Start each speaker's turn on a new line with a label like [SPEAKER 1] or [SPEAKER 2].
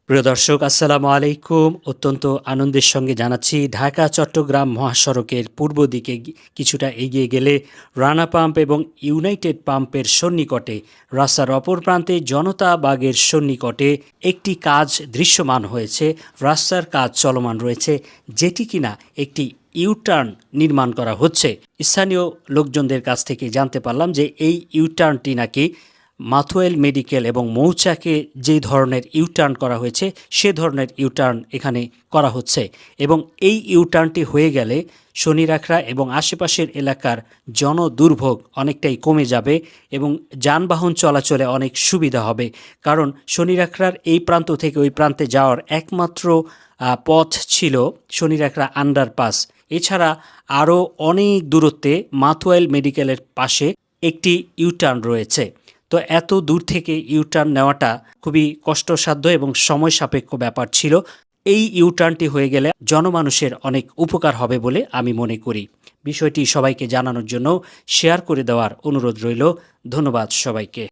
[SPEAKER 1] প্রিয় দর্শক আসসালামু আলাইকুম। অত্যন্ত আনন্দের সঙ্গে জানাচ্ছি ঢাকা চট্টগ্রাম মহাসড়কের পূর্ব দিকে কিছুটা এগিয়ে গেলে রানা পাম্প এবং ইউনাইটেড পাম্পের সন্নিকটে রাস্তার অপর প্রান্তে জনতা বাগের সন্নিকটে একটি কাজ দৃশ্যমান হয়েছে। রাস্তার কাজ চলমান রয়েছে, যেটি কিনা একটি ইউটার্ন নির্মাণ করা হচ্ছে। স্থানীয় লোকজনদের কাছ থেকে জানতে পারলাম যে এই ইউটার্নটি নাকি মাথুয়েল মেডিকেল এবং মৌচাকে যে ধরনের ইউটার্ন করা হয়েছে সে ধরনের ইউটার্ন এখানে করা হচ্ছে এবং এই ইউটার্নটি হয়ে গেলে শনিরাখড়া এবং আশেপাশের এলাকার জনদুর্ভোগ অনেকটাই কমে যাবে এবং যানবাহন চলাচলে অনেক সুবিধা হবে। কারণ শনিরাখড়ার এই প্রান্ত থেকে ওই প্রান্তে যাওয়ার একমাত্র পথ ছিল শনিরাখড়া আন্ডারপাস। এছাড়া আরও অনেক দূরত্বে মাথুয়েল মেডিকেলের পাশে একটি ইউটার্ন রয়েছে। তো এত দূর থেকে ইউটার্ন নেওয়াটা খুবই কষ্টসাধ্য এবং সময় সাপেক্ষ ব্যাপার ছিল। এই ইউটার্নটি হয়ে গেলে জনমানুষের অনেক উপকার হবে বলে আমি মনে করি। বিষয়টি সবাইকে জানানোর জন্য শেয়ার করে দেওয়ার অনুরোধ রইল। ধন্যবাদ সবাইকে।